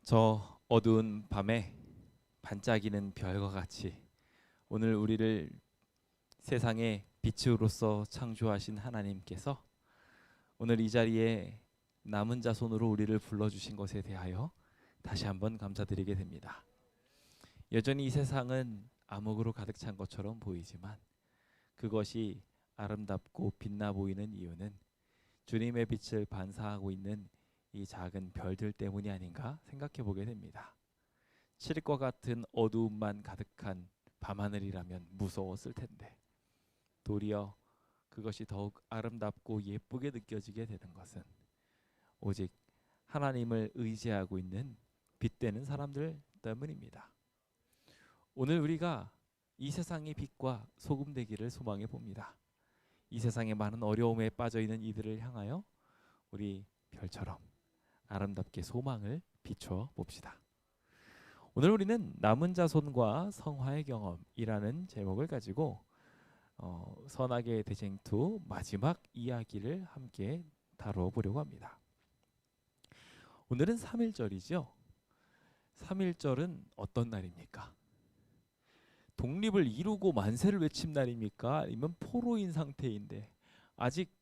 저 어두운 밤에 반짝이는 별과 같이 오늘 우리를 세상의 빛으로서 창조하신 하나님께서 오늘 이 자리에 남은 자손으로 우리를 불러주신 것에 대하여 다시 한번 감사드리게 됩니다. 여전히 이 세상은 암흑으로 가득 찬 것처럼 보이지만 그것이 아름답고 빛나 보이는 이유는 주님의 빛을 반사하고 있는 이 작은 별들 때문이 아닌가 생각해 보게 됩니다. 칠흑과 같은 어두움만 가득한 밤하늘이라면 무서웠을 텐데 도리어 그것이 더욱 아름답고 예쁘게 느껴지게 되는 것은 오직 하나님을 의지하고 있는 빛되는 사람들 때문입니다. 오늘 우리가 이 세상의 빛과 소금 되기를 소망해 봅니다. 이 세상의 많은 어려움에 빠져 있는 이들을 향하여 우리 별처럼 아름답게 소망을 비춰 봅시다. 오늘 우리는 남은 자손과 성화의 경험이라는 제목을 가지고 선악의 대쟁투 마지막 이야기를 함께 다뤄보려고 합니다. 오늘은 3.1절이죠. 3.1절은 어떤 날입니까? 독립을 이루고 만세를 외친 날입니까? 아니면 포로인 상태인데 아직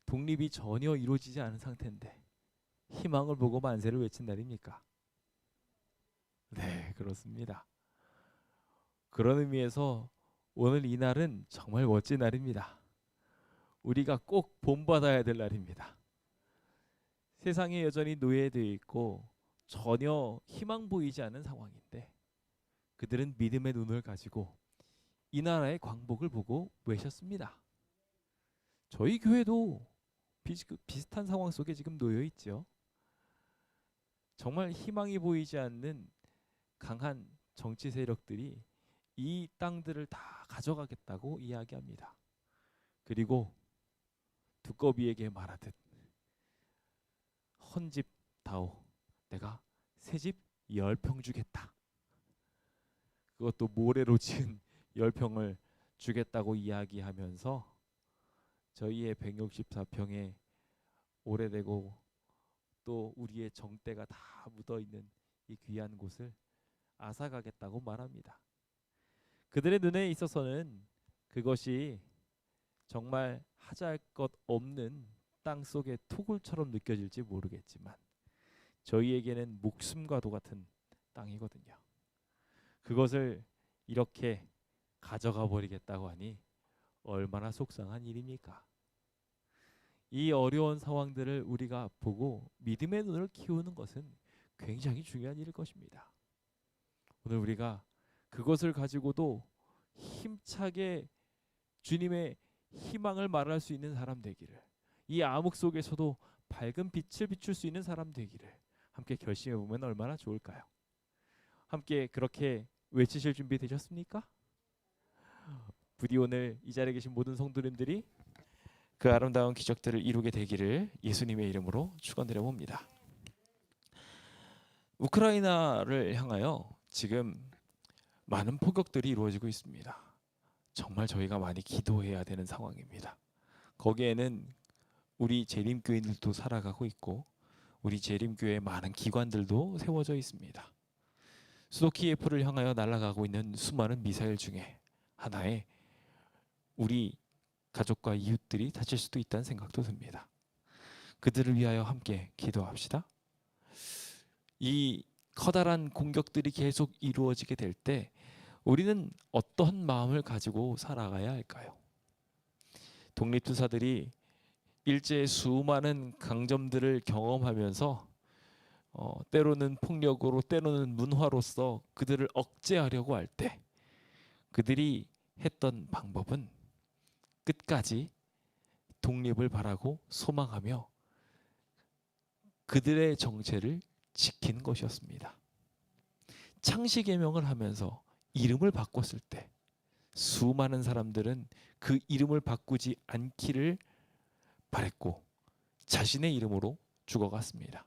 독립이 전혀 이루어지지 않은 상태인데 희망을 보고 만세를 외친 날입니까? 네, 그렇습니다. 그런 의미에서 오늘 이 날은 정말 멋진 날입니다. 우리가 꼭 본받아야 될 날입니다. 세상에 여전히 노예되어 있고 전혀 희망 보이지 않는 상황인데 그들은 믿음의 눈을 가지고 이 나라의 광복을 보고 외쳤습니다. 저희 교회도 비슷한 상황 속에 지금 놓여 있죠. 정말 희망이 보이지 않는 강한 정치 세력들이 이 땅들을 다 가져가겠다고 이야기합니다. 그리고 두꺼비에게 말하듯 헌집 다오, 내가 새집 10평 주겠다. 그것도 모래로 지은 10평을 주겠다고 이야기하면서 저희의 164평에 오래되고 또 우리의 정때가 다 묻어있는 이 귀한 곳을 앗아가겠다고 말합니다. 그들의 눈에 있어서는 그것이 정말 하잘 것 없는 땅 속의 토굴처럼 느껴질지 모르겠지만 저희에게는 목숨과도 같은 땅이거든요. 그것을 이렇게 가져가 버리겠다고 하니 얼마나 속상한 일입니까? 이 어려운 상황들을 우리가 보고 믿음의 눈을 키우는 것은 굉장히 중요한 일일 것입니다. 오늘 우리가 그것을 가지고도 힘차게 주님의 희망을 말할 수 있는 사람 되기를, 이 암흑 속에서도 밝은 빛을 비출 수 있는 사람 되기를 함께 결심해 보면 얼마나 좋을까요? 함께 그렇게 외치실 준비 되셨습니까? 부디 오늘 이 자리에 계신 모든 성도님들이 그 아름다운 기적들을 이루게 되기를 예수님의 이름으로 축원드려 봅니다. 우크라이나를 향하여 지금 많은 포격들이 이루어지고 있습니다. 정말 저희가 많이 기도해야 되는 상황입니다. 거기에는 우리 재림교인들도 살아가고 있고 우리 재림교회 많은 기관들도 세워져 있습니다. 수도 키예프를 향하여 날아가고 있는 수많은 미사일 중에 하나에 우리 가족과 이웃들이 다칠 수도 있다는 생각도 듭니다. 그들을 위하여 함께 기도합시다. 이 커다란 공격들이 계속 이루어지게 될 때 우리는 어떤 마음을 가지고 살아가야 할까요? 독립투사들이 일제의 수많은 강점들을 경험하면서 때로는 폭력으로 때로는 문화로서 그들을 억제하려고 할 때 그들이 했던 방법은 끝까지 독립을 바라고 소망하며 그들의 정체를 지킨 것이었습니다. 창씨개명을 하면서 이름을 바꿨을 때 수많은 사람들은 그 이름을 바꾸지 않기를 바랬고 자신의 이름으로 죽어갔습니다.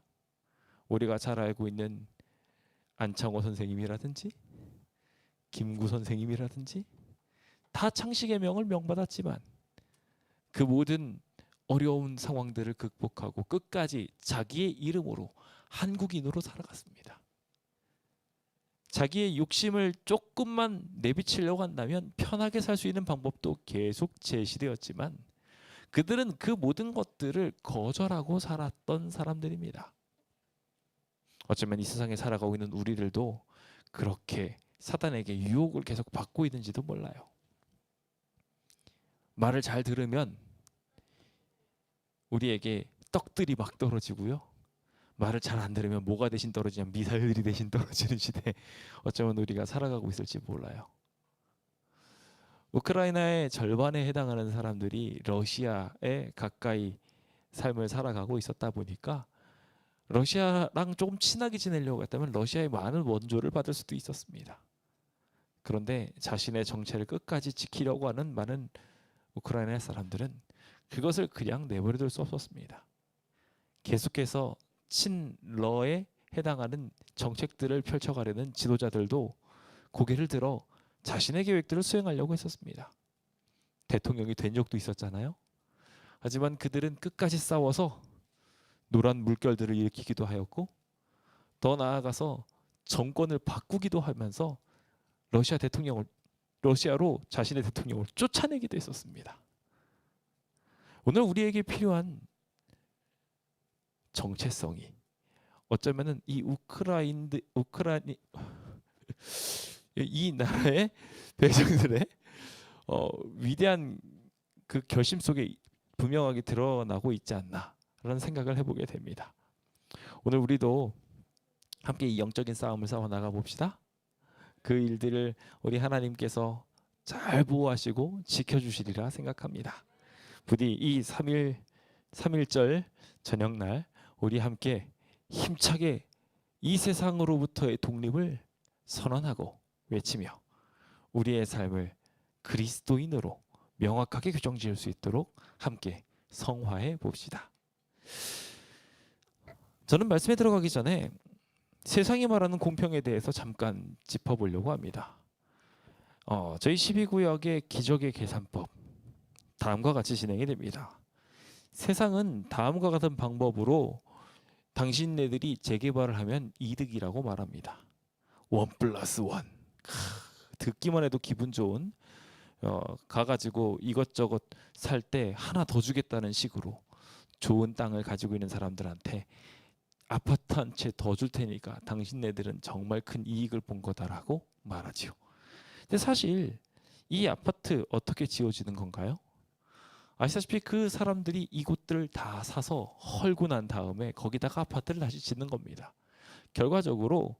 우리가 잘 알고 있는 안창호 선생님이라든지 김구 선생님이라든지 다 창씨개명을 명받았지만 그 모든 어려운 상황들을 극복하고 끝까지 자기의 이름으로 한국인으로 살아갔습니다. 자기의 욕심을 조금만 내비치려고 한다면 편하게 살 수 있는 방법도 계속 제시되었지만 그들은 그 모든 것들을 거절하고 살았던 사람들입니다. 어쩌면 이 세상에 살아가고 있는 우리들도 그렇게 사단에게 유혹을 계속 받고 있는지도 몰라요. 말을 잘 들으면 우리에게 떡들이 막 떨어지고요. 말을 잘 안 들으면 뭐가 대신 떨어지냐면 미사일들이 대신 떨어지는 시대에 어쩌면 우리가 살아가고 있을지 몰라요. 우크라이나의 절반에 해당하는 사람들이 러시아에 가까이 삶을 살아가고 있었다 보니까 러시아랑 조금 친하게 지내려고 했다면 러시아의 많은 원조를 받을 수도 있었습니다. 그런데 자신의 정체를 끝까지 지키려고 하는 많은 우크라이나 사람들은 그것을 그냥 내버려둘 수 없었습니다. 계속해서 친러에 해당하는 정책들을 펼쳐가려는 지도자들도 고개를 들어 자신의 계획들을 수행하려고 했었습니다. 대통령이 된 적도 있었잖아요. 하지만 그들은 끝까지 싸워서 노란 물결들을 일으키기도 하였고 더 나아가서 정권을 바꾸기도 하면서 러시아로 자신의 대통령을 쫓아내기도 했었습니다. 오늘 우리에게 필요한 정체성이 어쩌면은 이 나라의 백성들의 위대한 그 결심 속에 분명하게 드러나고 있지 않나라는 생각을 해보게 됩니다. 오늘 우리도 함께 이 영적인 싸움을 싸워 나가 봅시다. 그 일들을 우리 하나님께서 잘 보호하시고 지켜주시리라 생각합니다. 부디 이 3.1절 저녁날 우리 함께 힘차게 이 세상으로부터의 독립을 선언하고 외치며 우리의 삶을 그리스도인으로 명확하게 규정 지을 수 있도록 함께 성화해 봅시다. 저는 말씀에 들어가기 전에 세상이 말하는 공평에 대해서 잠깐 짚어보려고 합니다. 저희 12구역의 기적의 계산법 다음과 같이 진행이 됩니다. 세상은 다음과 같은 방법으로 당신네들이 재개발을 하면 이득이라고 말합니다. 1+1 듣기만 해도 기분 좋은 가가지고 이것저것 살 때 하나 더 주겠다는 식으로 좋은 땅을 가지고 있는 사람들한테 아파트 한 채 더 줄 테니까 당신네들은 정말 큰 이익을 본 거다라고 말하지요. 근데 사실 이 아파트 어떻게 지어지는 건가요? 아시다시피 그 사람들이 이곳들을 다 사서 헐고 난 다음에 거기다가 아파트를 다시 짓는 겁니다. 결과적으로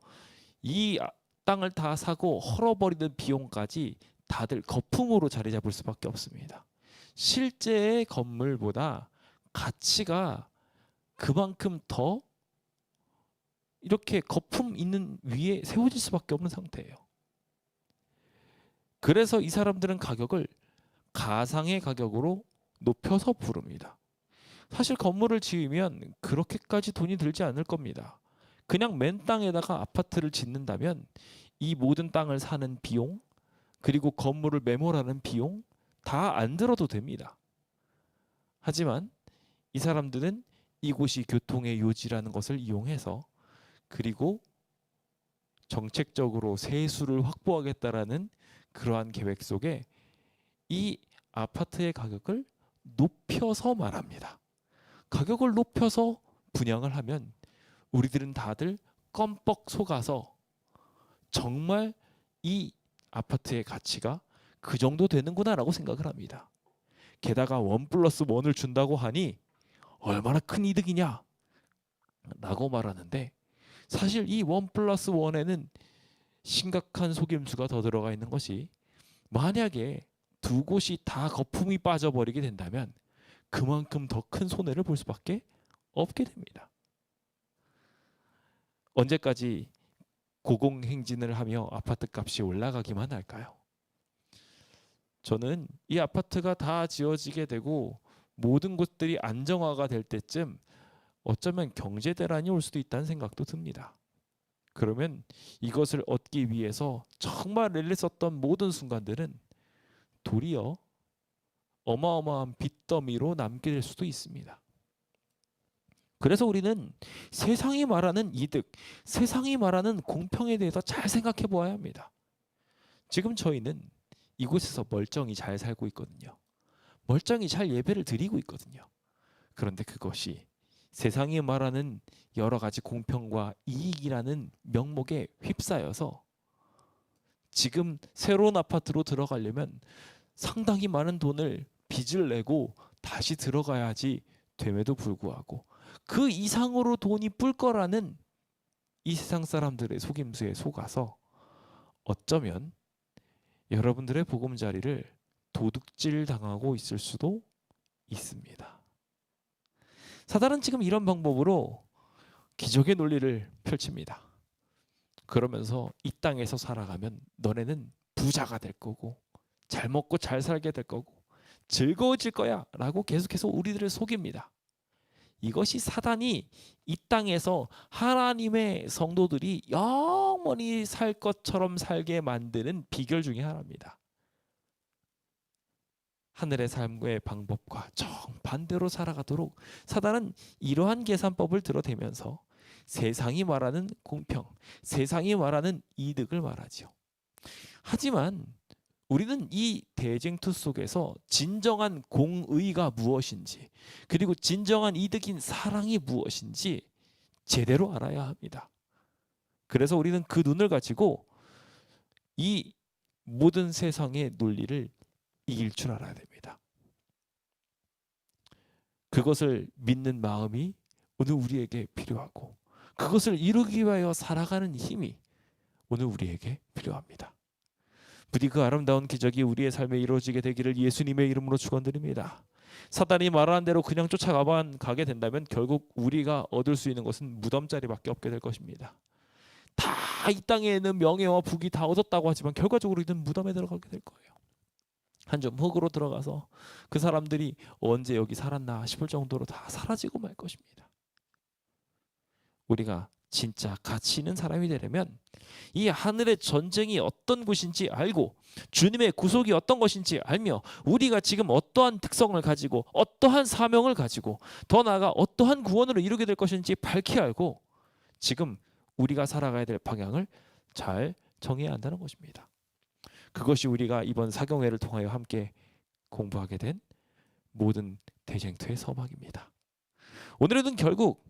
이 땅을 다 사고 헐어버리는 비용까지 다들 거품으로 자리 잡을 수밖에 없습니다. 실제의 건물보다 가치가 그만큼 더 이렇게 거품 있는 위에 세워질 수밖에 없는 상태예요. 그래서 이 사람들은 가격을 가상의 가격으로 높여서 부릅니다. 사실 건물을 지으면 그렇게까지 돈이 들지 않을 겁니다. 그냥 맨 땅에다가 아파트를 짓는다면 이 모든 땅을 사는 비용 그리고 건물을 매몰하는 비용 다 안 들어도 됩니다. 하지만 이 사람들은 이곳이 교통의 요지라는 것을 이용해서 그리고 정책적으로 세수를 확보하겠다라는 그러한 계획 속에 이 아파트의 가격을 높여서 말합니다. 가격을 높여서 분양을 하면 우리들은 다들 껌뻑 속아서 정말 이 아파트의 가치가 그 정도 되는구나라고 생각을 합니다. 게다가 1+1을 준다고 하니 얼마나 큰 이득이냐 라고 말하는데 사실 이 1+1에는 심각한 속임수가 더 들어가 있는 것이 만약에 두 곳이 다 거품이 빠져버리게 된다면 그만큼 더 큰 손해를 볼 수밖에 없게 됩니다. 언제까지 고공행진을 하며 아파트 값이 올라가기만 할까요? 저는 이 아파트가 다 지어지게 되고 모든 곳들이 안정화가 될 때쯤 어쩌면 경제 대란이 올 수도 있다는 생각도 듭니다. 그러면 이것을 얻기 위해서 정말 애를 썼던 모든 순간들은 도리어 어마어마한 빚더미로 남게 될 수도 있습니다. 그래서 우리는 세상이 말하는 이득, 세상이 말하는 공평에 대해서 잘 생각해 보아야 합니다. 지금 저희는 이곳에서 멀쩡히 잘 살고 있거든요. 멀쩡히 잘 예배를 드리고 있거든요. 그런데 그것이 세상이 말하는 여러 가지 공평과 이익이라는 명목에 휩싸여서 지금 새로운 아파트로 들어가려면 상당히 많은 돈을 빚을 내고 다시 들어가야지 됨에도 불구하고 그 이상으로 돈이 뿔 거라는 이 세상 사람들의 속임수에 속아서 어쩌면 여러분들의 보금자리를 도둑질 당하고 있을 수도 있습니다. 사단은 지금 이런 방법으로 기적의 논리를 펼칩니다. 그러면서 이 땅에서 살아가면 너네는 부자가 될 거고 잘 먹고 잘 살게 될 거고 즐거워질 거야 라고 계속해서 우리들을 속입니다. 이것이 사단이 이 땅에서 하나님의 성도들이 영원히 살 것처럼 살게 만드는 비결 중에 하나입니다. 하늘의 삶의 방법과 정반대로 살아가도록 사단은 이러한 계산법을 들어대면서 세상이 말하는 공평, 세상이 말하는 이득을 말하지요. 하지만 우리는 이 대쟁투 속에서 진정한 공의가 무엇인지, 그리고 진정한 이득인 사랑이 무엇인지 제대로 알아야 합니다. 그래서 우리는 그 눈을 가지고 이 모든 세상의 논리를 이길 줄 알아야 됩니다. 그것을 믿는 마음이 오늘 우리에게 필요하고 그것을 이루기 위하여 살아가는 힘이 오늘 우리에게 필요합니다. 부디 그 아름다운 기적이 우리의 삶에 이루어지게 되기를 예수님의 이름으로 축원드립니다. 사단이 말하는 대로 그냥 쫓아가만 가게 된다면 결국 우리가 얻을 수 있는 것은 무덤자리밖에 없게 될 것입니다. 다 이 땅에 있는 명예와 부귀 다 얻었다고 하지만 결과적으로 우리는 무덤에 들어가게 될 거예요. 한 점 흙으로 들어가서 그 사람들이 언제 여기 살았나 싶을 정도로 다 사라지고 말 것입니다. 우리가 진짜 가치 있는 사람이 되려면 이 하늘의 전쟁이 어떤 곳인지 알고 주님의 구속이 어떤 것인지 알며 우리가 지금 어떠한 특성을 가지고 어떠한 사명을 가지고 더 나아가 어떠한 구원으로 이루게 될 것인지 밝히 알고 지금 우리가 살아가야 될 방향을 잘 정해야 한다는 것입니다. 그것이 우리가 이번 사경회를 통하여 함께 공부하게 된 모든 대쟁투의 서막입니다. 오늘은 결국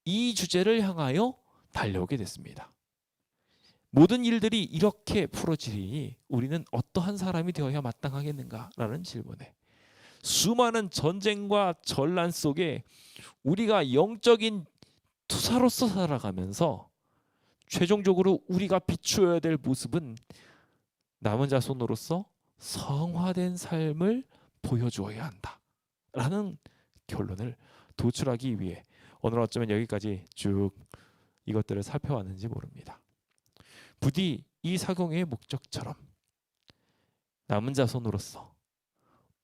이 주제를 향하여 달려오게 됐습니다. 모든 일들이 이렇게 풀어지니 우리는 어떠한 사람이 되어야 마땅하겠는가라는 질문에 수많은 전쟁과 전란 속에 우리가 영적인 투사로서 살아가면서 최종적으로 우리가 비추어야 될 모습은 남은 자손으로서 성화된 삶을 보여주어야 한다라는 결론을 도출하기 위해 오늘 어쩌면 여기까지 쭉 이것들을 살펴왔는지 모릅니다. 부디 이 사경회의 목적처럼 남은 자손으로서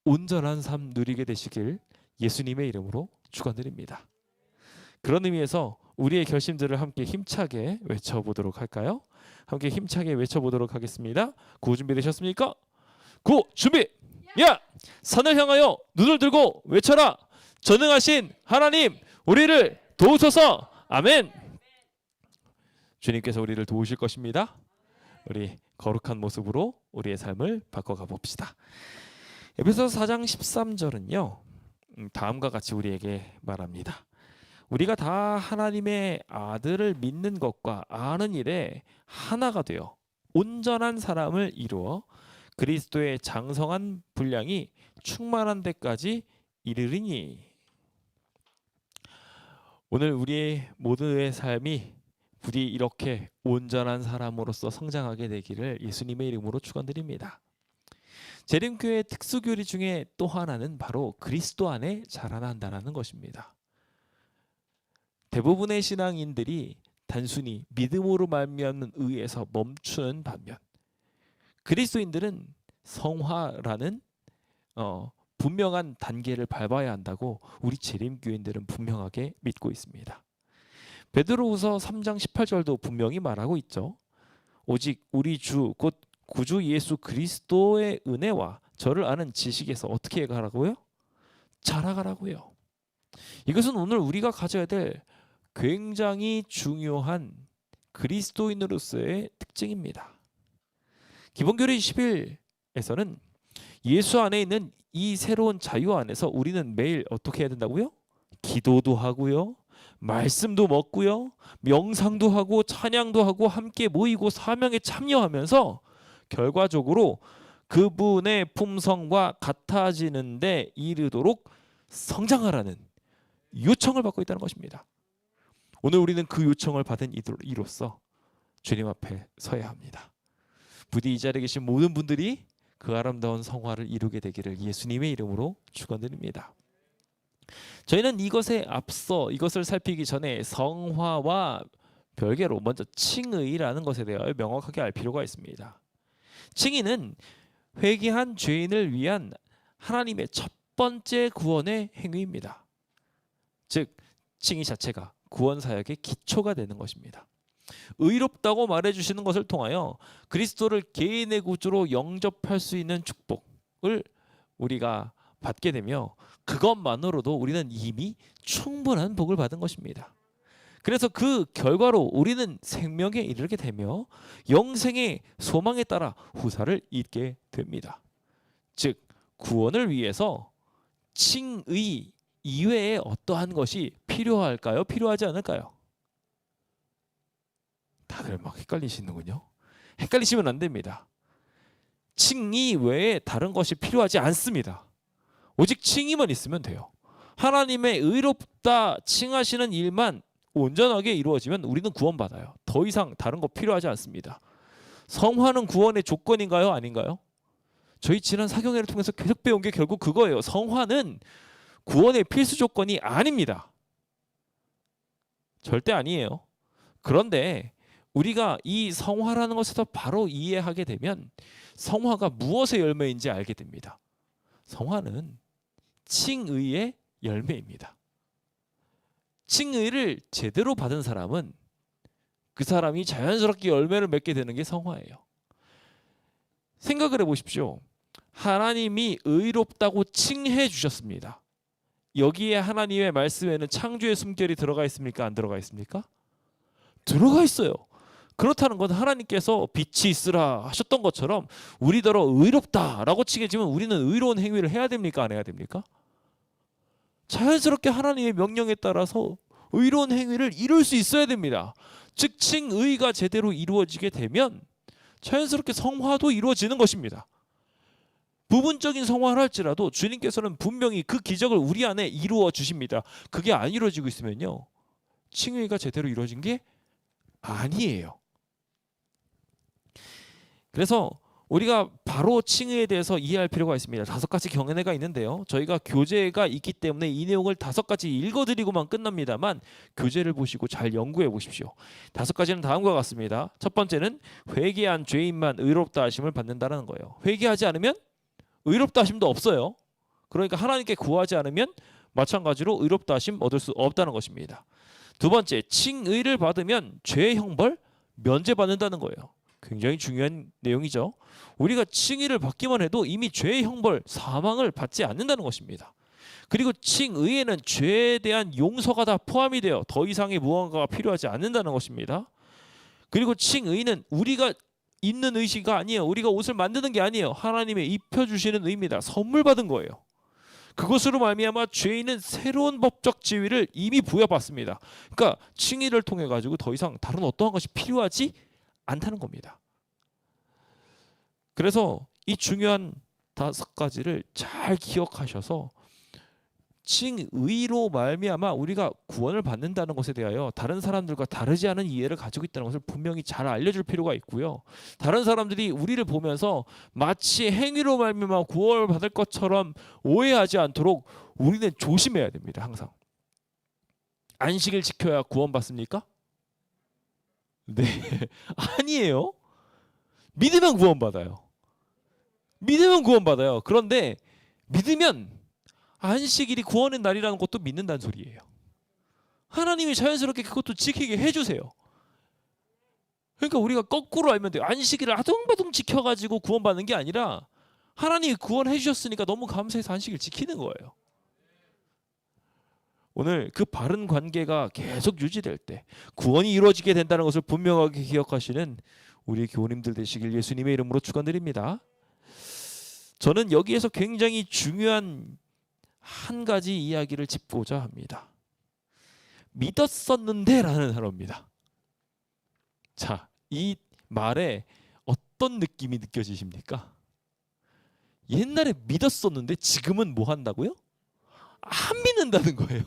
온전한 삶 누리게 되시길 예수님의 이름으로 축원드립니다. 그런 의미에서 우리의 결심들을 함께 힘차게 외쳐보도록 할까요? 함께 힘차게 외쳐보도록 하겠습니다. 구호 준비되셨습니까? 구호 준비! 야! 산을 향하여 눈을 들고 외쳐라! 전능하신 하나님 우리를 도우소서. 아멘. 주님께서 우리를 도우실 것입니다. 우리 거룩한 모습으로 우리의 삶을 바꿔가 봅시다. 에베소서 4장 13절은요 다음과 같이 우리에게 말합니다. 우리가 다 하나님의 아들을 믿는 것과 아는 일에 하나가 되어 온전한 사람을 이루어 그리스도의 장성한 분량이 충만한 데까지 이르리니. 오늘 우리의 모두의 삶이 부디 이렇게 온전한 사람으로서 성장하게 되기를 예수님의 이름으로 축원드립니다. 재림교회 특수교리 중에 또 하나는 바로 그리스도 안에 자라난다는 것입니다. 대부분의 신앙인들이 단순히 믿음으로 말미암는 의에서 멈추는 반면 그리스도인들은 성화라는 분명한 단계를 밟아야 한다고 우리 재림교인들은 분명하게 믿고 있습니다. 베드로후서 3장 18절도 분명히 말하고 있죠. 오직 우리 주 곧 구주 예수 그리스도의 은혜와 저를 아는 지식에서 어떻게 가라고요? 자라가라고요. 이것은 오늘 우리가 가져야 될 굉장히 중요한 그리스도인으로서의 특징입니다. 기본교리 11에서는 예수 안에 있는 이 새로운 자유 안에서 우리는 매일 어떻게 해야 된다고요? 기도도 하고요, 말씀도 먹고요, 명상도 하고 찬양도 하고 함께 모이고 사명에 참여하면서 결과적으로 그분의 품성과 같아지는 데 이르도록 성장하라는 요청을 받고 있다는 것입니다. 오늘 우리는 그 요청을 받은 이로서 주님 앞에 서야 합니다. 부디 이 자리에 계신 모든 분들이 그 아름다운 성화를 이루게 되기를 예수님의 이름으로 축원드립니다. 저희는 이것에 앞서 이것을 살피기 전에 성화와 별개로 먼저 칭의라는 것에 대하여 명확하게 알 필요가 있습니다. 칭의는 회개한 죄인을 위한 하나님의 첫 번째 구원의 행위입니다. 즉 칭의 자체가 구원 사역의 기초가 되는 것입니다. 의롭다고 말해주시는 것을 통하여 그리스도를 개인의 구주로 영접할 수 있는 축복을 우리가 받게 되며 그것만으로도 우리는 이미 충분한 복을 받은 것입니다. 그래서 그 결과로 우리는 생명에 이르게 되며 영생의 소망에 따라 후사를 잇게 됩니다. 즉 구원을 위해서 칭의 이외에 어떠한 것이 필요할까요? 필요하지 않을까요? 다들 막 헷갈리시는군요. 헷갈리시면 안 됩니다. 칭의 외에 다른 것이 필요하지 않습니다. 오직 칭의만 있으면 돼요. 하나님의 의롭다 칭하시는 일만 온전하게 이루어지면 우리는 구원받아요. 더 이상 다른 거 필요하지 않습니다. 성화는 구원의 조건인가요? 아닌가요? 저희 지난 사경회를 통해서 계속 배운 게 결국 그거예요. 성화는 구원의 필수 조건이 아닙니다. 절대 아니에요. 그런데 우리가 이 성화라는 것에서 바로 이해하게 되면 성화가 무엇의 열매인지 알게 됩니다. 성화는 칭의의 열매입니다. 칭의를 제대로 받은 사람은 그 사람이 자연스럽게 열매를 맺게 되는 게 성화예요. 생각을 해보십시오. 하나님이 의롭다고 칭해 주셨습니다. 여기에 하나님의 말씀에는 창조의 숨결이 들어가 있습니까? 안 들어가 있습니까? 들어가 있어요. 그렇다는 건 하나님께서 빛이 있으라 하셨던 것처럼 우리더러 의롭다라고 칭해지면 우리는 의로운 행위를 해야 됩니까? 안 해야 됩니까? 자연스럽게 하나님의 명령에 따라서 의로운 행위를 이룰 수 있어야 됩니다. 즉 칭의가 제대로 이루어지게 되면 자연스럽게 성화도 이루어지는 것입니다. 부분적인 성화를 할지라도 주님께서는 분명히 그 기적을 우리 안에 이루어 주십니다. 그게 안 이루어지고 있으면요, 칭의가 제대로 이루어진 게 아니에요. 그래서 우리가 바로 칭의에 대해서 이해할 필요가 있습니다. 5가지 경연회가 있는데요, 저희가 교재가 있기 때문에 이 내용을 5가지 읽어드리고만 끝납니다만 교재를 보시고 잘 연구해 보십시오. 5가지는 다음과 같습니다. 첫 번째는 회개한 죄인만 의롭다 하심을 받는다는 거예요. 회개하지 않으면 의롭다 하심도 없어요. 그러니까 하나님께 구하지 않으면 마찬가지로 의롭다 하심 얻을 수 없다는 것입니다. 두 번째, 칭의를 받으면 죄의 형벌 면제받는다는 거예요. 굉장히 중요한 내용이죠. 우리가 칭의를 받기만 해도 이미 죄의 형벌, 사망을 받지 않는다는 것입니다. 그리고 칭의에는 죄에 대한 용서가 다 포함이 되어 더 이상의 무언가가 필요하지 않는다는 것입니다. 그리고 칭의는 우리가 있는 의지가 아니에요. 우리가 옷을 만드는 게 아니에요. 하나님의 입혀주시는 의입니다. 선물 받은 거예요. 그것으로 말미암아 죄인은 새로운 법적 지위를 이미 부여받습니다. 그러니까 칭의를 통해 가지고 더 이상 다른 어떠한 것이 필요하지 않다는 겁니다. 그래서 이 중요한 5가지를 잘 기억하셔서 칭의로 말미암아 우리가 구원을 받는다는 것에 대하여 다른 사람들과 다르지 않은 이해를 가지고 있다는 것을 분명히 잘 알려줄 필요가 있고요. 다른 사람들이 우리를 보면서 마치 행위로 말미암아 구원을 받을 것처럼 오해하지 않도록 우리는 조심해야 됩니다. 항상. 안식일 지켜야 구원받습니까? 네. 아니에요. 믿으면 구원받아요. 믿으면 구원받아요. 그런데 믿으면 안식일이 구원의 날이라는 것도 믿는다는 소리예요. 하나님이 자연스럽게 그것도 지키게 해주세요. 그러니까 우리가 거꾸로 알면 돼요. 안식일을 아둥바둥 지켜가지고 구원받는 게 아니라 하나님이 구원해 주셨으니까 너무 감사해서 안식일 지키는 거예요. 오늘 그 바른 관계가 계속 유지될 때 구원이 이루어지게 된다는 것을 분명하게 기억하시는 우리 교우님들 되시길 예수님의 이름으로 축원드립니다. 저는 여기에서 굉장히 중요한 한 가지 이야기를 짚고자 합니다. 믿었었는데 라는 단어입니다. 자, 이 말에 어떤 느낌이 느껴지십니까? 옛날에 믿었었는데 지금은 뭐 한다고요? 안 믿는다는 거예요.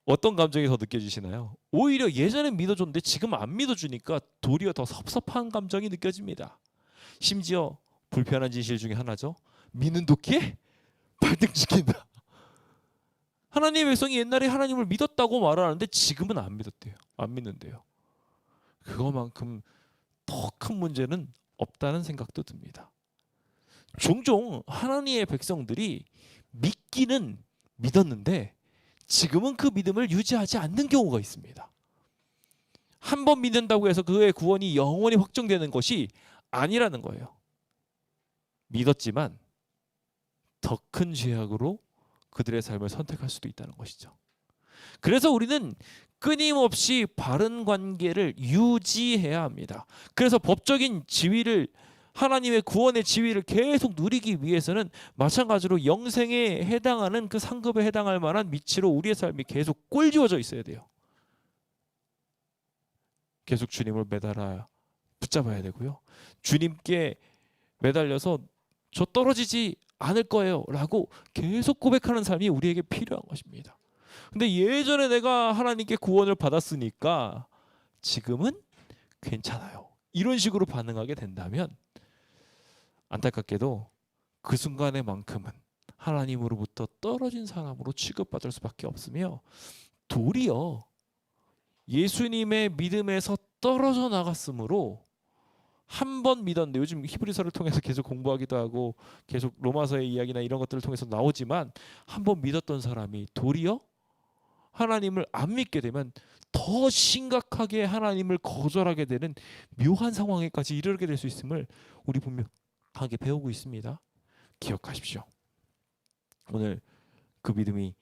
어떤 감정이 더 느껴지시나요? 오히려 예전에 믿어줬는데 지금 안 믿어주니까 도리어 더 섭섭한 감정이 느껴집니다. 심지어 불편한 진실 중에 하나죠. 믿는 도끼에 발등시킨다. 하나님의 백성이 옛날에 하나님을 믿었다고 말하는데 지금은 안 믿었대요. 안 믿는데요. 그거만큼 더 큰 문제는 없다는 생각도 듭니다. 종종 하나님의 백성들이 믿기는 믿었는데 지금은 그 믿음을 유지하지 않는 경우가 있습니다. 한 번 믿는다고 해서 그의 구원이 영원히 확정되는 것이 아니라는 거예요. 믿었지만 더 큰 죄악으로 그들의 삶을 선택할 수도 있다는 것이죠. 그래서 우리는 끊임없이 바른 관계를 유지해야 합니다. 그래서 법적인 지위를, 하나님의 구원의 지위를 계속 누리기 위해서는 마찬가지로 영생에 해당하는 그 상급에 해당할 만한 위치로 우리의 삶이 계속 꼴지워져 있어야 돼요. 계속 주님을 매달아 붙잡아야 되고요. 주님께 매달려서 저 떨어지지 않을 거예요 라고 계속 고백하는 삶이 우리에게 필요한 것입니다. 근데 예전에 내가 하나님께 구원을 받았으니까 지금은 괜찮아요, 이런 식으로 반응하게 된다면 안타깝게도 그 순간에만큼은 하나님으로부터 떨어진 사람으로 취급받을 수밖에 없으며 도리어 예수님의 믿음에서 떨어져 나갔으므로 한 번 믿었는데, 요즘 히브리서를 통해서 계속 공부하기도 하고 계속 로마서의 이야기나 이런 것들을 통해서 나오지만 한 번 믿었던 사람이 도리어 하나님을 안 믿게 되면 더 심각하게 하나님을 거절하게 되는 묘한 상황에까지 이르게 될 수 있음을 우리 분명하게 배우고 있습니다. 기억하십시오. 오늘 그 믿음이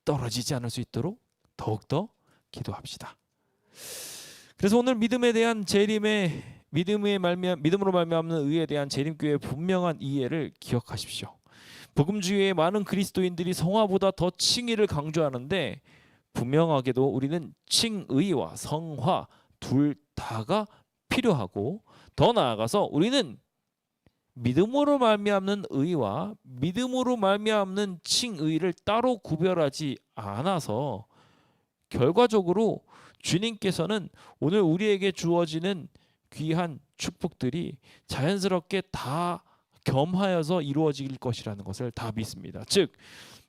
떨어지지 않을 수 있도록 더욱더 기도합시다. 그래서 오늘 믿음에 대한 재림의 믿음으로 말미암는 의에 대한 재림교회의 분명한 이해를 기억하십시오. 복음주의의 많은 그리스도인들이 성화보다 더 칭의를 강조하는데 분명하게도 우리는 칭의와 성화 둘 다가 필요하고, 더 나아가서 우리는 믿음으로 말미암는 의와 믿음으로 말미암는 칭의를 따로 구별하지 않아서 결과적으로 주님께서는 오늘 우리에게 주어지는 귀한 축복들이 자연스럽게 다 겸하여서 이루어질 것이라는 것을 다 믿습니다. 즉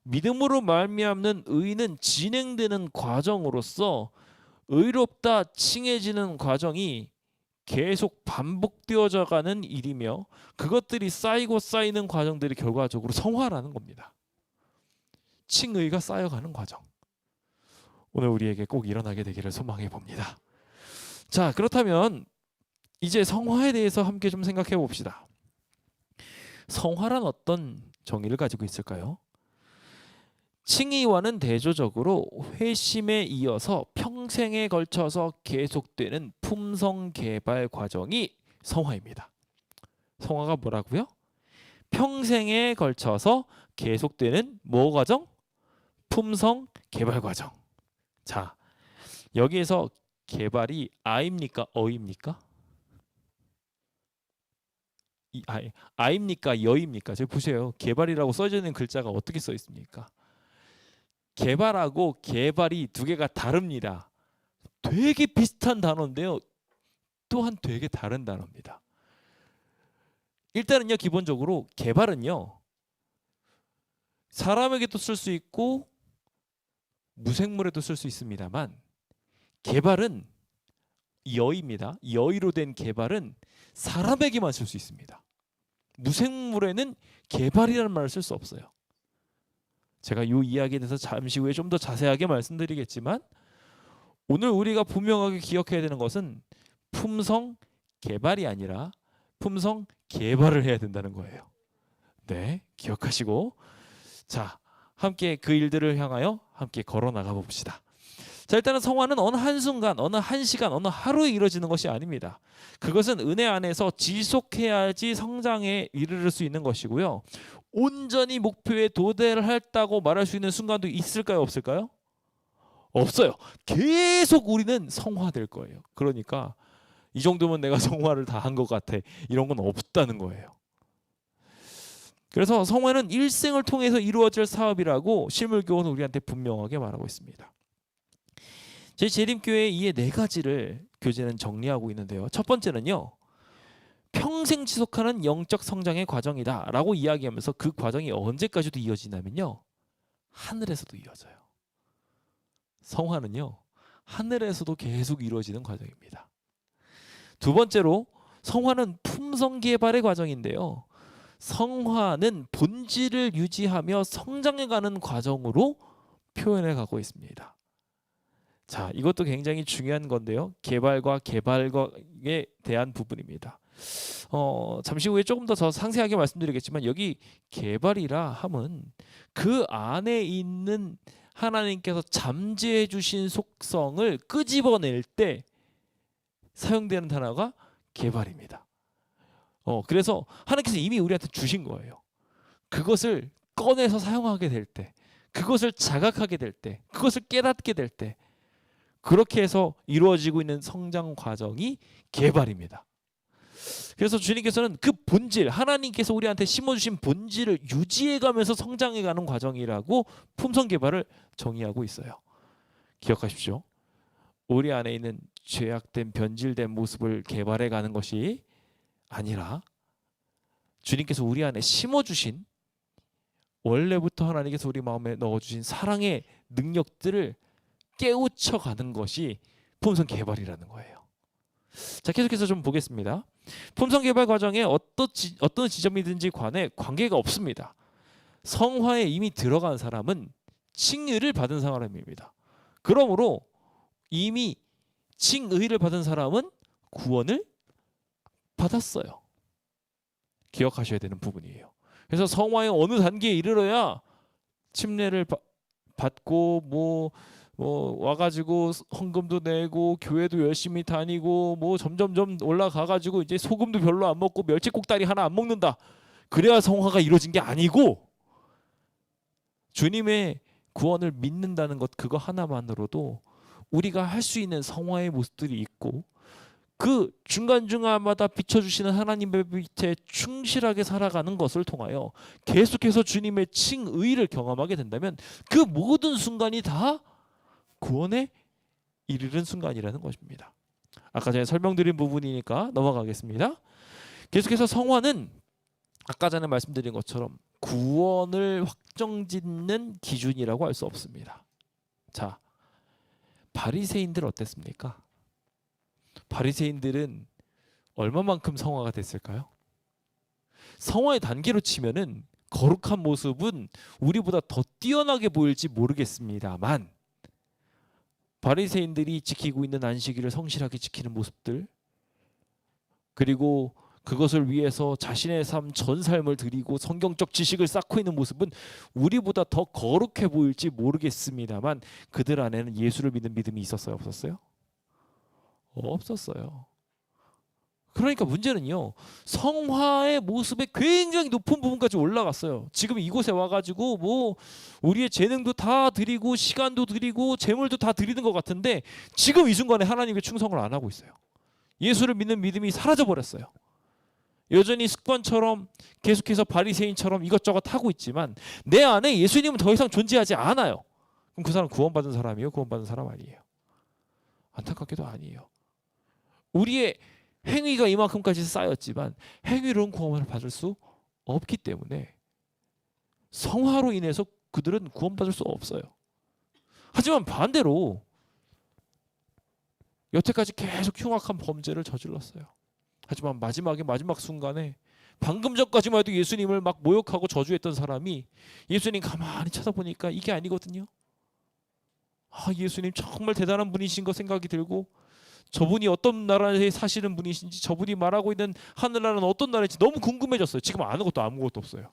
믿음으로 말미암는 의는 진행되는 과정으로서 의롭다 칭해지는 과정이 계속 반복되어져 가는 일이며, 그것들이 쌓이고 쌓이는 과정들이 결과적으로 성화라는 겁니다. 칭의가 쌓여가는 과정, 오늘 우리에게 꼭 일어나게 되기를 소망해 봅니다. 자, 그렇다면 이제 성화에 대해서 함께 좀 생각해 봅시다. 성화란 어떤 정의를 가지고 있을까요? 칭의와는 대조적으로 회심에 이어서 평생에 걸쳐서 계속되는 품성 개발 과정이 성화입니다. 성화가 뭐라고요? 평생에 걸쳐서 계속되는 뭐 과정? 품성 개발 과정. 자, 여기에서 개발이 아입니까? 어입니까? 아입니까? 여입니까? 저기 보세요. 개발이라고 써져 있는 글자가 어떻게 써 있습니까? 개발하고 개발이 두 개가 다릅니다. 되게 비슷한 단어인데요, 또한 되게 다른 단어입니다. 일단은요, 기본적으로 개발은요 사람에게도 쓸 수 있고 무생물에도 쓸 수 있습니다만, 개발은 여입니다. 여의로 된 개발은 사람에게만 쓸 수 있습니다. 무생물에는 개발이라는 말을 쓸 수 없어요. 제가 이 이야기에 대해서 잠시 후에 좀 더 자세하게 말씀드리겠지만, 오늘 우리가 분명하게 기억해야 되는 것은 품성 개발이 아니라 품성 개발을 해야 된다는 거예요. 네, 기억하시고, 자, 함께 그 일들을 향하여 함께 걸어 나가 봅시다. 자, 일단은 성화는 어느 한순간, 어느 한 시간, 어느 하루에 이루어지는 것이 아닙니다. 그것은 은혜 안에서 지속해야지 성장에 이르를 수 있는 것이고요. 온전히 목표에 도달했다고 말할 수 있는 순간도 있을까요, 없을까요? 없어요. 계속 우리는 성화될 거예요. 그러니까 이 정도면 내가 성화를 다 한 것 같아, 이런 건 없다는 거예요. 그래서 성화는 일생을 통해서 이루어질 사업이라고 실물교훈은 우리한테 분명하게 말하고 있습니다. 제 재림교회의 이에 네 가지를 교재는 정리하고 있는데요. 첫 번째는요, 평생 지속하는 영적 성장의 과정이다 라고 이야기하면서 그 과정이 언제까지도 이어지냐면요, 하늘에서도 이어져요. 성화는요, 하늘에서도 계속 이루어지는 과정입니다. 두 번째로, 성화는 품성 개발의 과정인데요, 성화는 본질을 유지하며 성장해가는 과정으로 표현해 가고 있습니다. 자, 이것도 굉장히 중요한 건데요, 개발과 개발에 대한 부분입니다. 잠시 후에 조금 더 상세하게 말씀드리겠지만, 여기 개발이라 함은 그 안에 있는 하나님께서 잠재해 주신 속성을 끄집어낼 때 사용되는 단어가 개발입니다. 그래서 하나님께서 이미 우리한테 주신 거예요. 그것을 꺼내서 사용하게 될 때, 그것을 자각하게 될 때, 그것을 깨닫게 될 때, 그렇게 해서 이루어지고 있는 성장 과정이 개발입니다. 그래서 주님께서는 그 본질, 하나님께서 우리한테 심어주신 본질을 유지해가면서 성장해가는 과정이라고 품성 개발을 정의하고 있어요. 기억하십시오. 우리 안에 있는 죄악된 변질된 모습을 개발해가는 것이 아니라 주님께서 우리 안에 심어주신, 원래부터 하나님께서 우리 마음에 넣어주신 사랑의 능력들을 깨우쳐가는 것이 품성 개발이라는 거예요. 자, 계속해서 좀 보겠습니다. 품성 개발 과정에 어떤 지점이든지 간에 관계가 없습니다. 성화에 이미 들어간 사람은 칭의를 받은 사람입니다. 그러므로 이미 칭의를 받은 사람은 구원을 받았어요. 기억하셔야 되는 부분이에요. 그래서 성화의 어느 단계에 이르러야 침례를 받고 와가지고 헌금도 내고 교회도 열심히 다니고 점점점 올라가가지고 이제 소금도 별로 안 먹고 멸치국다리 하나 안 먹는다, 그래야 성화가 이루어진 게 아니고, 주님의 구원을 믿는다는 것, 그거 하나만으로도 우리가 할 수 있는 성화의 모습들이 있고, 그 중간중간마다 비춰주시는 하나님의 빛에 충실하게 살아가는 것을 통하여 계속해서 주님의 칭의를 경험하게 된다면 그 모든 순간이 다 구원에 이르는 순간이라는 것입니다. 아까 전에 설명드린 부분이니까 넘어가겠습니다. 계속해서 성화는 아까 전에 말씀드린 것처럼 구원을 확정짓는 기준이라고 할 수 없습니다. 자, 바리새인들 어땠습니까? 바리새인들은 얼마만큼 성화가 됐을까요? 성화의 단계로 치면은 거룩한 모습은 우리보다 더 뛰어나게 보일지 모르겠습니다만, 바리새인들이 지키고 있는 안식일을 성실하게 지키는 모습들, 그리고 그것을 위해서 자신의 삶 전 삶을 드리고 성경적 지식을 쌓고 있는 모습은 우리보다 더 거룩해 보일지 모르겠습니다만, 그들 안에는 예수를 믿는 믿음이 있었어요, 없었어요? 없었어요. 그러니까 문제는요, 성화의 모습에 굉장히 높은 부분까지 올라갔어요. 지금 이곳에 와가지고 우리의 재능도 다 드리고 시간도 드리고 재물도 다 드리는 것 같은데, 지금 이 순간에 하나님께 충성을 안 하고 있어요. 예수를 믿는 믿음이 사라져 버렸어요. 여전히 습관처럼 계속해서 바리새인처럼 이것저것 하고 있지만 내 안에 예수님은 더 이상 존재하지 않아요. 그럼 그 사람 구원받은 사람이에요? 구원받은 사람 아니에요? 안타깝게도 아니에요. 우리의 행위가 이만큼까지 쌓였지만 행위로는 구원을 받을 수 없기 때문에 성화로 인해서 그들은 구원받을 수 없어요. 하지만 반대로 여태까지 계속 흉악한 범죄를 저질렀어요. 하지만 마지막 순간에, 방금 전까지만 해도 예수님을 막 모욕하고 저주했던 사람이 예수님 가만히 쳐다보니까 이게 아니거든요. 예수님 정말 대단한 분이신 거 생각이 들고, 저분이 어떤 나라에 사시는 분이신지, 저분이 말하고 있는 하늘나라는 어떤 나라인지 너무 궁금해졌어요. 지금 아는 것도 아무것도 없어요.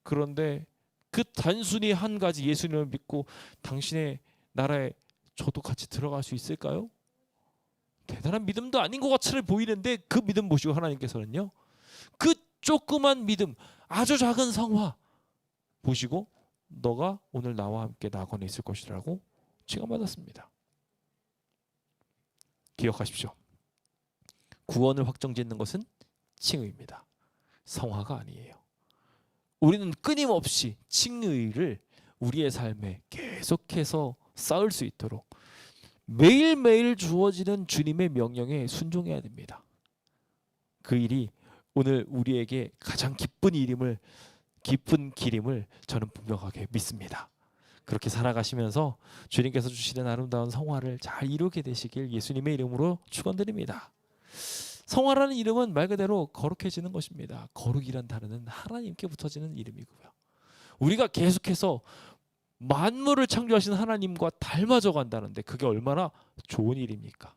그런데 그 단순히 한 가지 예수님을 믿고 당신의 나라에 저도 같이 들어갈 수 있을까요? 대단한 믿음도 아닌 것 같이 보이는데 그 믿음 보시고 하나님께서는요, 그 조그만 믿음, 아주 작은 성화 보시고 너가 오늘 나와 함께 낙원에 있을 것이라고 칭함받았습니다. 기억하십시오. 구원을 확정짓는 것은 칭의입니다. 성화가 아니에요. 우리는 끊임없이 칭의를 우리의 삶에 계속해서 쌓을 수 있도록 매일매일 주어지는 주님의 명령에 순종해야 됩니다. 그 일이 오늘 우리에게 가장 기쁜 길임을 저는 분명하게 믿습니다. 그렇게 살아가시면서 주님께서 주시는 아름다운 성화를 잘 이루게 되시길 예수님의 이름으로 축원드립니다. 성화라는 이름은 말 그대로 거룩해지는 것입니다. 거룩이란 단어는 하나님께 붙어지는 이름이고요. 우리가 계속해서 만물을 창조하신 하나님과 닮아져 간다는데 그게 얼마나 좋은 일입니까?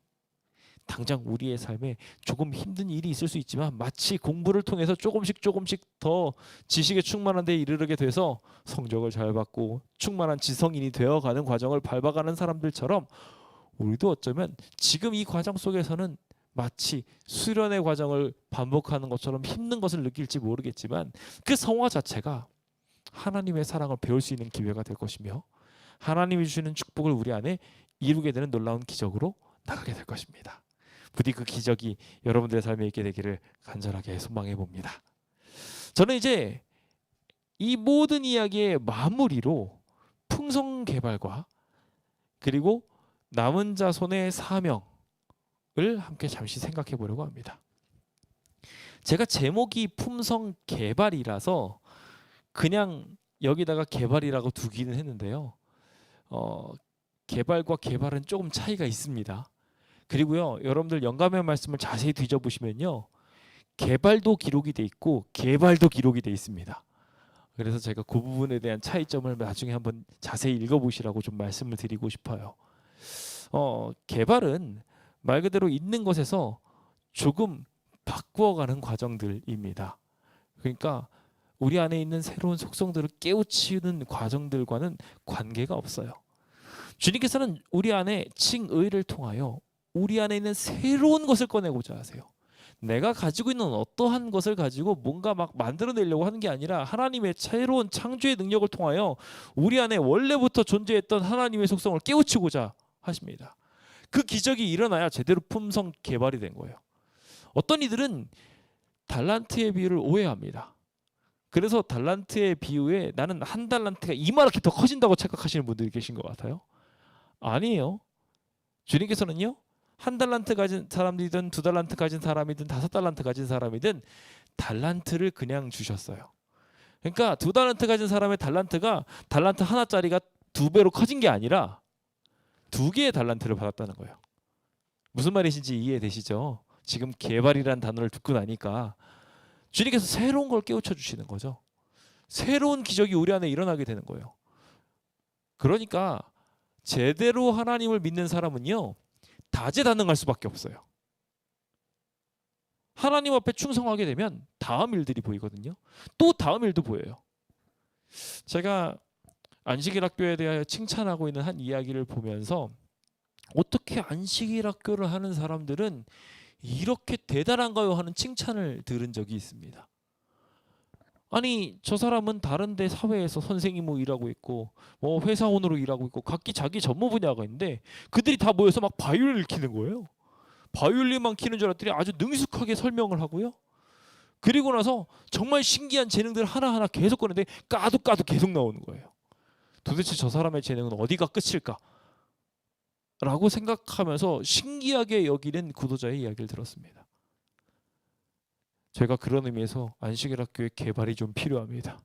당장 우리의 삶에 조금 힘든 일이 있을 수 있지만 마치 공부를 통해서 조금씩 더 지식에 충만한 데 이르게 돼서 성적을 잘 받고 충만한 지성인이 되어가는 과정을 밟아가는 사람들처럼 우리도 어쩌면 지금 이 과정 속에서는 마치 수련의 과정을 반복하는 것처럼 힘든 것을 느낄지 모르겠지만 그 성화 자체가 하나님의 사랑을 배울 수 있는 기회가 될 것이며 하나님이 주시는 축복을 우리 안에 이루게 되는 놀라운 기적으로 나가게 될 것입니다. 부디 그 기적이 여러분들의 삶에 있게 되기를 간절하게 소망해 봅니다. 저는 이제 이 모든 이야기의 마무리로 풍성개발과 그리고 남은 자손의 사명을 함께 잠시 생각해 보려고 합니다. 제가 제목이 풍성개발이라서 그냥 여기다가 개발이라고 두기는 했는데요. 개발과 개발은 조금 차이가 있습니다. 그리고요, 여러분들 영감의 말씀을 자세히 뒤져보시면요, 개발도 기록이 돼 있고 개발도 기록이 돼 있습니다. 그래서 제가 그 부분에 대한 차이점을 나중에 한번 자세히 읽어보시라고 좀 말씀을 드리고 싶어요. 개발은 말 그대로 있는 것에서 조금 바꾸어가는 과정들입니다. 그러니까 우리 안에 있는 새로운 속성들을 깨우치는 과정들과는 관계가 없어요. 주님께서는 우리 안에 칭의를 통하여 우리 안에 있는 새로운 것을 꺼내고자 하세요. 내가 가지고 있는 어떠한 것을 가지고 뭔가 막 만들어내려고 하는 게 아니라 하나님의 새로운 창조의 능력을 통하여 우리 안에 원래부터 존재했던 하나님의 속성을 깨우치고자 하십니다. 그 기적이 일어나야 제대로 품성 개발이 된 거예요. 어떤 이들은 달란트의 비유를 오해합니다. 그래서 달란트의 비유에 나는 한 달란트가 이만하게 더 커진다고 착각하시는 분들이 계신 것 같아요. 아니에요. 주님께서는요, 한 달란트 가진 사람이든 두 달란트 가진 사람이든 다섯 달란트 가진 사람이든 달란트를 그냥 주셨어요. 그러니까 두 달란트 가진 사람의 달란트가 달란트 하나짜리가 두 배로 커진 게 아니라 두 개의 달란트를 받았다는 거예요. 무슨 말이신지 이해되시죠? 지금 개발이라는 단어를 듣고 나니까 주님께서 새로운 걸 깨우쳐 주시는 거죠. 새로운 기적이 우리 안에 일어나게 되는 거예요. 그러니까 제대로 하나님을 믿는 사람은요, 다재다능할 수밖에 없어요. 하나님 앞에 충성하게 되면 다음 일들이 보이거든요. 또 다음 일도 보여요. 제가 안식일 학교에 대하여 칭찬하고 있는 한 이야기를 보면서 어떻게 안식일 학교를 하는 사람들은 이렇게 대단한가요 하는 칭찬을 들은 적이 있습니다. 아니, 저 사람은 다른 데 사회에서 선생님으로 일하고 있고 뭐 회사원으로 일하고 있고 각기 자기 전문 분야가 있는데 그들이 다 모여서 막 바이올린을 키는 거예요. 바이올린만 키는 줄 알았더니 아주 능숙하게 설명을 하고요. 그리고 나서 정말 신기한 재능들 하나하나 계속 꺼내는데 까도 계속 나오는 거예요. 도대체 저 사람의 재능은 어디가 끝일까? 라고 생각하면서 신기하게 여기는 구도자의 이야기를 들었습니다. 제가 그런 의미에서 안식일 학교의 개발이 좀 필요합니다.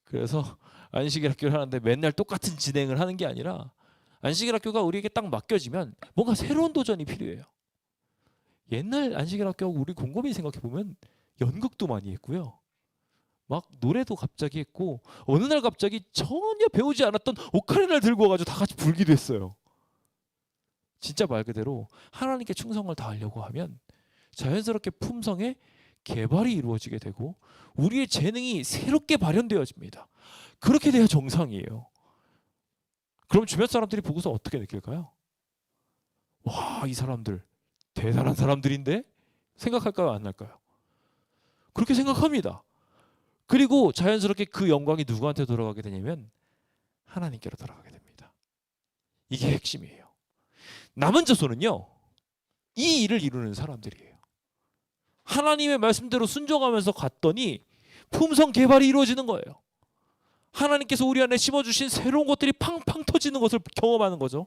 그래서 안식일 학교를 하는데 맨날 똑같은 진행을 하는 게 아니라 안식일 학교가 우리에게 딱 맡겨지면 뭔가 새로운 도전이 필요해요. 옛날 안식일 학교하고 우리 곰곰이 생각해 보면 연극도 많이 했고요. 막 노래도 갑자기 했고 어느 날 갑자기 전혀 배우지 않았던 오카리나를 들고 와가지고 다 같이 불기도 했어요. 진짜 말 그대로 하나님께 충성을 다하려고 하면 자연스럽게 품성에 개발이 이루어지게 되고 우리의 재능이 새롭게 발현되어집니다. 그렇게 돼야 정상이에요. 그럼 주변 사람들이 보고서 어떻게 느낄까요? 와, 이 사람들 대단한 사람들인데? 생각할까요? 안 할까요? 그렇게 생각합니다. 그리고 자연스럽게 그 영광이 누구한테 돌아가게 되냐면 하나님께로 돌아가게 됩니다. 이게 핵심이에요. 남은 자손은요, 이 일을 이루는 사람들이에요. 하나님의 말씀대로 순종하면서 갔더니 품성 개발이 이루어지는 거예요. 하나님께서 우리 안에 심어주신 새로운 것들이 팡팡 터지는 것을 경험하는 거죠.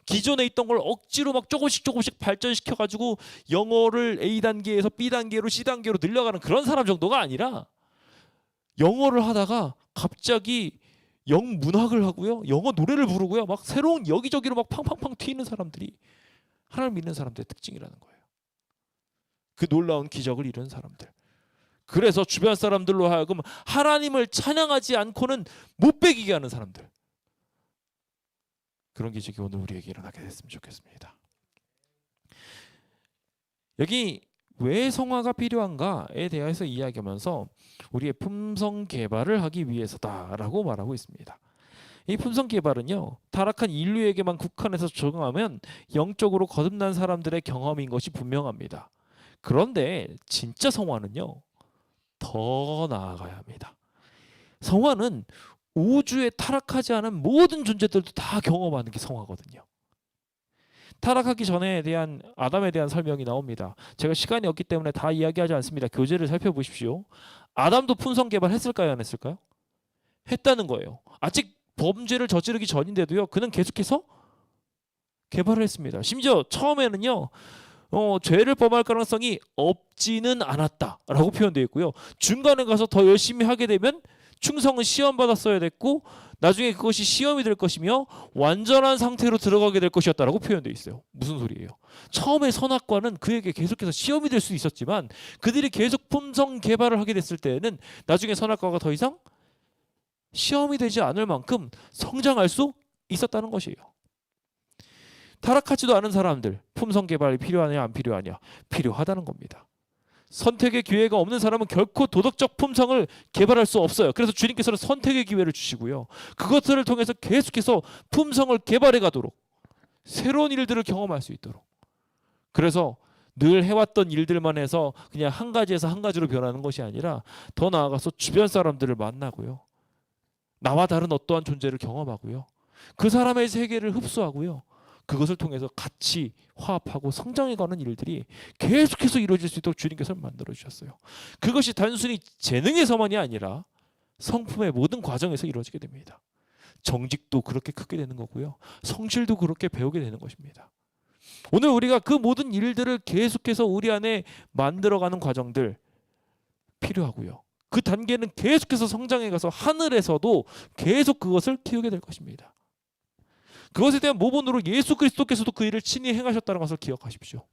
기존에 있던 걸 억지로 막 조금씩 발전시켜가지고 영어를 A단계에서 B단계로 C단계로 늘려가는 그런 사람 정도가 아니라 영어를 하다가 갑자기 영문학을 하고요, 영어 노래를 부르고요, 막 새로운 여기저기로 막 팡팡팡 튀는 사람들이 하나님 믿는 사람들의 특징이라는 거예요. 그 놀라운 기적을 이룬 사람들. 그래서 주변 사람들로 하여금 하나님을 찬양하지 않고는 못 배기게 하는 사람들. 그런 기적이 오늘 우리에게 일어나게 됐으면 좋겠습니다. 여기 왜 성화가 필요한가에 대해서 이야기하면서 우리의 품성 개발을 하기 위해서다라고 말하고 있습니다. 이 품성 개발은요, 타락한 인류에게만 국한해서 적용하면 영적으로 거듭난 사람들의 경험인 것이 분명합니다. 그런데 진짜 성화는요, 더 나아가야 합니다. 성화는 우주에 타락하지 않은 모든 존재들도 다 경험하는 게 성화거든요. 타락하기 전에 대한 아담에 대한 설명이 나옵니다. 제가 시간이 없기 때문에 다 이야기하지 않습니다. 교재를 살펴보십시오. 아담도 품성 개발했을까요? 안 했을까요? 했다는 거예요. 아직 범죄를 저지르기 전인데도요, 그는 계속해서 개발을 했습니다. 심지어 처음에는요, 죄를 범할 가능성이 없지는 않았다라고 표현되어 있고요. 중간에 가서 더 열심히 하게 되면 충성은 시험받았어야 됐고 나중에 그것이 시험이 될 것이며 완전한 상태로 들어가게 될 것이었다라고 표현되어 있어요. 무슨 소리예요? 처음에 선악과는 그에게 계속해서 시험이 될 수 있었지만 그들이 계속 품성 개발을 하게 됐을 때에는 나중에 선악과가 더 이상 시험이 되지 않을 만큼 성장할 수 있었다는 것이에요. 타락하지도 않은 사람들, 품성 개발이 필요하냐 안 필요하냐? 필요하다는 겁니다. 선택의 기회가 없는 사람은 결코 도덕적 품성을 개발할 수 없어요. 그래서 주님께서는 선택의 기회를 주시고요, 그것들을 통해서 계속해서 품성을 개발해 가도록, 새로운 일들을 경험할 수 있도록. 그래서 늘 해왔던 일들만 해서 그냥 한 가지에서 한 가지로 변하는 것이 아니라 더 나아가서 주변 사람들을 만나고요, 나와 다른 어떠한 존재를 경험하고요, 그 사람의 세계를 흡수하고요, 그것을 통해서 같이 화합하고 성장해가는 일들이 계속해서 이루어질 수 있도록 주님께서 만들어 주셨어요. 그것이 단순히 재능에서만이 아니라 성품의 모든 과정에서 이루어지게 됩니다. 정직도 그렇게 크게 되는 거고요, 성실도 그렇게 배우게 되는 것입니다. 오늘 우리가 그 모든 일들을 계속해서 우리 안에 만들어가는 과정들 필요하고요, 그 단계는 계속해서 성장해가서 하늘에서도 계속 그것을 키우게 될 것입니다. 그것에 대한 모본으로 예수 그리스도께서도 그 일을 친히 행하셨다는 것을 기억하십시오.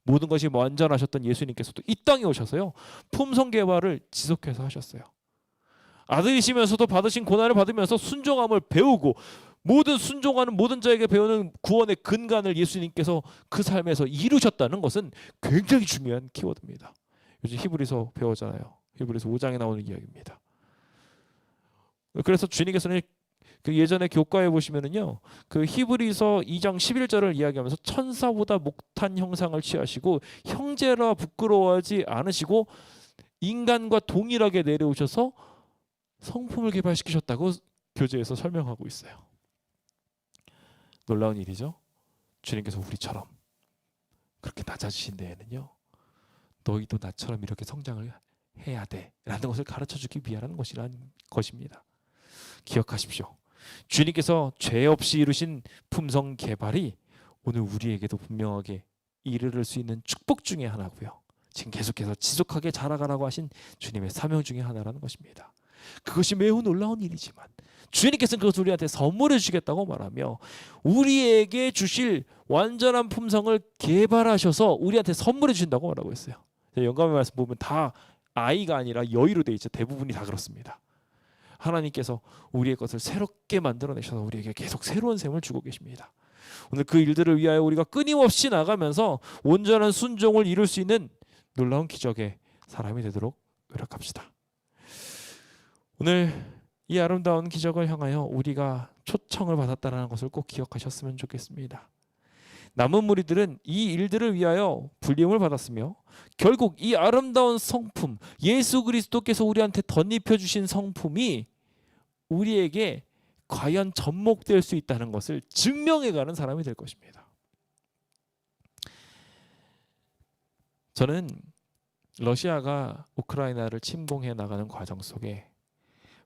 모든 것이 완전하셨던 예수님께서도 이 땅에 오셔서요, 품성 개발을 지속해서 하셨어요. 아들이시면서도 받으신 고난을 받으면서 순종함을 배우고 모든 순종하는 모든 자에게 배우는 구원의 근간을 예수님께서 그 삶에서 이루셨다는 것은 굉장히 중요한 키워드입니다. 요즘 히브리서 배우잖아요. 히브리서 5장에 나오는 이야기입니다. 그래서 주님께서는 그 예전에 교과에 보시면은요, 그 히브리서 2장 11절을 이야기하면서 천사보다 목탄 형상을 취하시고 형제라 부끄러워하지 않으시고 인간과 동일하게 내려오셔서 성품을 개발시키셨다고 교재에서 설명하고 있어요. 놀라운 일이죠. 주님께서 우리처럼 그렇게 낮아지신 데에는요, 너희도 나처럼 이렇게 성장을 해야 돼 라는 것을 가르쳐주기 위한 것입니다. 기억하십시오. 주님께서 죄 없이 이루신 품성 개발이 오늘 우리에게도 분명하게 이르를 수 있는 축복 중에 하나고요, 지금 계속해서 지속하게 자라가라고 하신 주님의 사명 중에 하나라는 것입니다. 그것이 매우 놀라운 일이지만 주님께서는 그것을 우리한테 선물해 주시겠다고 말하며 우리에게 주실 완전한 품성을 개발하셔서 우리한테 선물해 주신다고 말하고 있어요. 영감의 말씀 보면 다 아이가 아니라 여의로 돼 있죠. 대부분이 다 그렇습니다. 하나님께서 우리의 것을 새롭게 만들어내셔서 우리에게 계속 새로운 셈을 주고 계십니다. 오늘 그 일들을 위하여 우리가 끊임없이 나가면서 온전한 순종을 이룰 수 있는 놀라운 기적의 사람이 되도록 노력합시다. 오늘 이 아름다운 기적을 향하여 우리가 초청을 받았다는 것을 꼭 기억하셨으면 좋겠습니다. 남은 무리들은 이 일들을 위하여 불림을 받았으며 결국 이 아름다운 성품, 예수 그리스도께서 우리한테 덧입혀 주신 성품이 우리에게 과연 접목될 수 있다는 것을 증명해가는 사람이 될 것입니다. 저는 러시아가 우크라이나를 침공해 나가는 과정 속에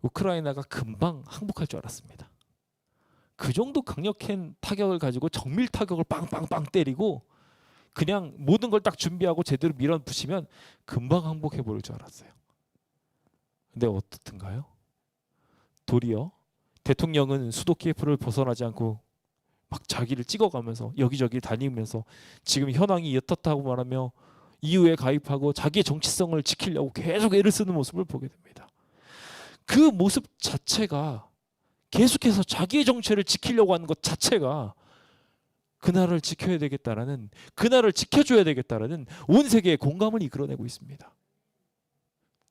우크라이나가 금방 항복할 줄 알았습니다. 그 정도 강력한 타격을 가지고 정밀 타격을 빵빵빵 때리고 그냥 모든 걸 딱 준비하고 제대로 밀어붙이면 금방 항복해 버릴 줄 알았어요. 근데 어떻든가요? 도리어 대통령은 수도 키예프를 벗어나지 않고 막 자기를 찍어가면서 여기저기 다니면서 지금 현황이 어떻다고 말하며 EU에 가입하고 자기의 정치성을 지키려고 계속 애를 쓰는 모습을 보게 됩니다. 그 모습 자체가 계속해서 자기의 정체를 지키려고 하는 것 자체가 그 나라를 지켜야 되겠다라는, 그 나라를 지켜줘야 되겠다라는 온 세계의 공감을 이끌어내고 있습니다.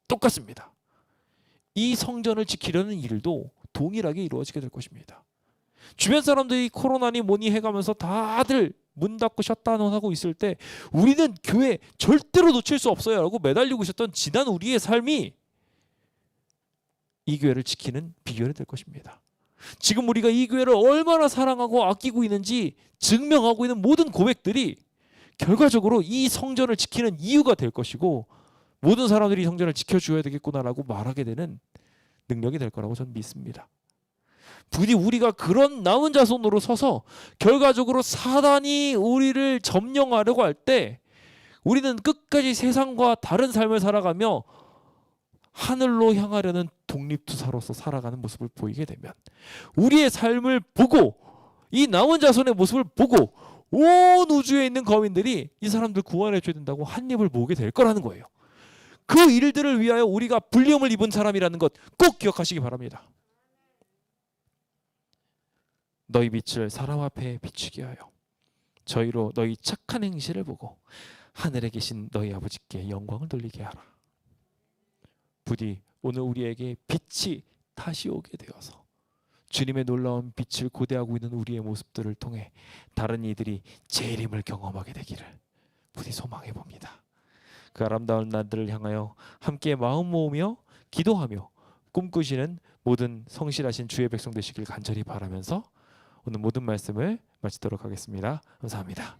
똑같습니다. 이 성전을 지키려는 일도 동일하게 이루어지게 될 것입니다. 주변 사람들이 코로나니 뭐니 해가면서 다들 문 닫고 셧다운하고 있을 때 우리는 교회 절대로 놓칠 수 없어요 라고 매달리고 있었던 지난 우리의 삶이 이 교회를 지키는 비결이 될 것입니다. 지금 우리가 이 교회를 얼마나 사랑하고 아끼고 있는지 증명하고 있는 모든 고백들이 결과적으로 이 성전을 지키는 이유가 될 것이고 모든 사람들이 이 성전을 지켜줘야 되겠구나라고 말하게 되는 능력이 될 거라고 저는 믿습니다. 부디 우리가 그런 남은 자손으로 서서 결과적으로 사단이 우리를 점령하려고 할 때 우리는 끝까지 세상과 다른 삶을 살아가며 하늘로 향하려는 독립투사로서 살아가는 모습을 보이게 되면 우리의 삶을 보고 이 남은 자손의 모습을 보고 온 우주에 있는 거민들이 이 사람들 구원해 줘야 된다고 한 입을 모으게 될 거라는 거예요. 그 일들을 위하여 우리가 불림을 입은 사람이라는 것 꼭 기억하시기 바랍니다. 너희 빛을 사람 앞에 비추게 하여 저희로 너희 착한 행실을 보고 하늘에 계신 너희 아버지께 영광을 돌리게 하라. 부디 오늘 우리에게 빛이 다시 오게 되어서 주님의 놀라운 빛을 고대하고 있는 우리의 모습들을 통해 다른 이들이 재림을 경험하게 되기를 부디 소망해 봅니다. 그 아름다운 날들을 향하여 함께 마음 모으며 기도하며 꿈꾸시는 모든 성실하신 주의 백성 되시길 간절히 바라면서 오늘 모든 말씀을 마치도록 하겠습니다. 감사합니다.